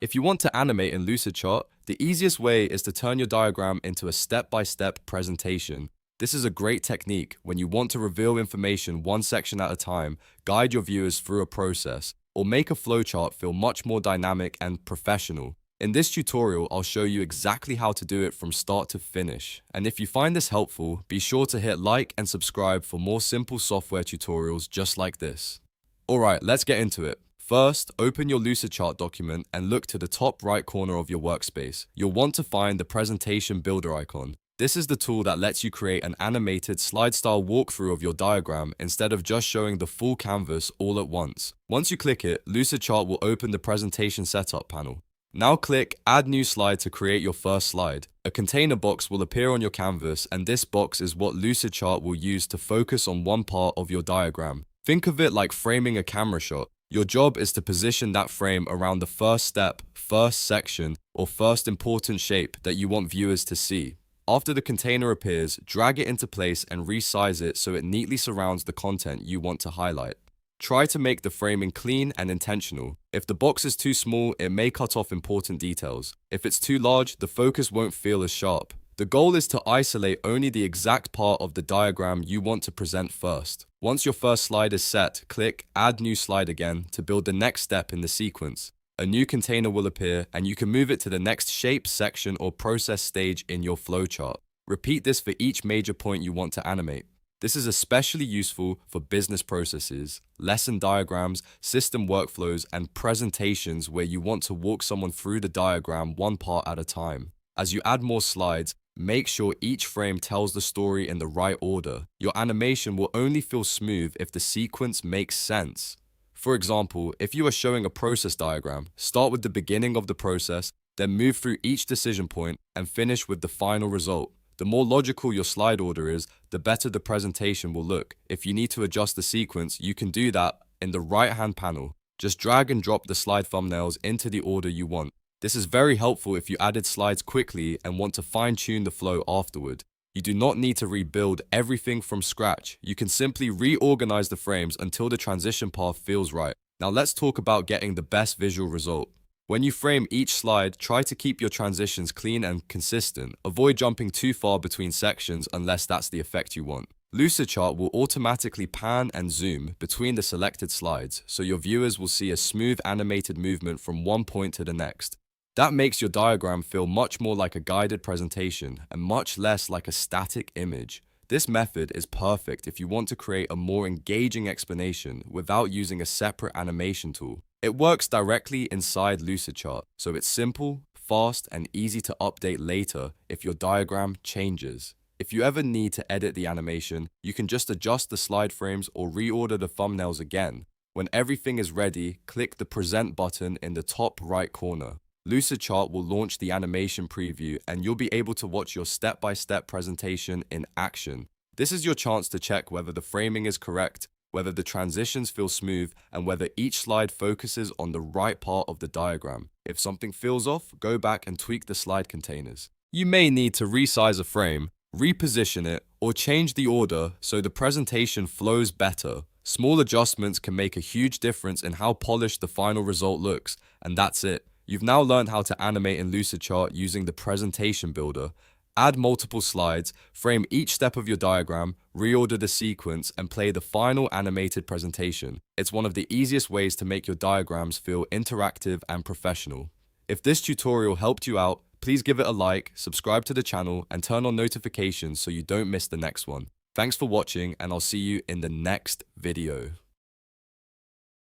If you want to animate in Lucidchart, the easiest way is to turn your diagram into a step-by-step presentation. This is a great technique when you want to reveal information one section at a time, guide your viewers through a process, or make a flowchart feel much more dynamic and professional. In this tutorial, I'll show you exactly how to do it from start to finish. And if you find this helpful, be sure to hit like and subscribe for more simple software tutorials just like this. Alright, let's get into it. First, open your Lucidchart document and look to the top right corner of your workspace. You'll want to find the Presentation Builder icon. This is the tool that lets you create an animated slide-style walkthrough of your diagram instead of just showing the full canvas all at once. Once you click it, Lucidchart will open the Presentation Setup panel. Now click Add New Slide to create your first slide. A container box will appear on your canvas, and this box is what Lucidchart will use to focus on one part of your diagram. Think of it like framing a camera shot. Your job is to position that frame around the first step, first section, or first important shape that you want viewers to see. After the container appears, drag it into place and resize it so it neatly surrounds the content you want to highlight. Try to make the framing clean and intentional. If the box is too small, it may cut off important details. If it's too large, the focus won't feel as sharp. The goal is to isolate only the exact part of the diagram you want to present first. Once your first slide is set, click Add New Slide again to build the next step in the sequence. A new container will appear, and you can move it to the next shape, section, or process stage in your flowchart. Repeat this for each major point you want to animate. This is especially useful for business processes, lesson diagrams, system workflows, and presentations where you want to walk someone through the diagram one part at a time. As you add more slides, make sure each frame tells the story in the right order. Your animation will only feel smooth if the sequence makes sense. For example, if you are showing a process diagram, start with the beginning of the process, then move through each decision point and finish with the final result. The more logical your slide order is, the better the presentation will look. If you need to adjust the sequence, you can do that in the right-hand panel. Just drag and drop the slide thumbnails into the order you want. This is very helpful if you added slides quickly and want to fine-tune the flow afterward. You do not need to rebuild everything from scratch. You can simply reorganize the frames until the transition path feels right. Now let's talk about getting the best visual result. When you frame each slide, try to keep your transitions clean and consistent. Avoid jumping too far between sections unless that's the effect you want. Lucidchart will automatically pan and zoom between the selected slides, so your viewers will see a smooth animated movement from one point to the next. That makes your diagram feel much more like a guided presentation and much less like a static image. This method is perfect if you want to create a more engaging explanation without using a separate animation tool. It works directly inside Lucidchart, so it's simple, fast, and easy to update later if your diagram changes. If you ever need to edit the animation, you can just adjust the slide frames or reorder the thumbnails again. When everything is ready, click the Present button in the top right corner. Lucidchart will launch the animation preview, and you'll be able to watch your step-by-step presentation in action. This is your chance to check whether the framing is correct, whether the transitions feel smooth, and whether each slide focuses on the right part of the diagram. If something feels off, go back and tweak the slide containers. You may need to resize a frame, reposition it, or change the order so the presentation flows better. Small adjustments can make a huge difference in how polished the final result looks, and that's it. You've now learned how to animate in Lucidchart using the Presentation Builder. Add multiple slides, frame each step of your diagram, reorder the sequence, and play the final animated presentation. It's one of the easiest ways to make your diagrams feel interactive and professional. If this tutorial helped you out, please give it a like, subscribe to the channel, and turn on notifications so you don't miss the next one. Thanks for watching, and I'll see you in the next video.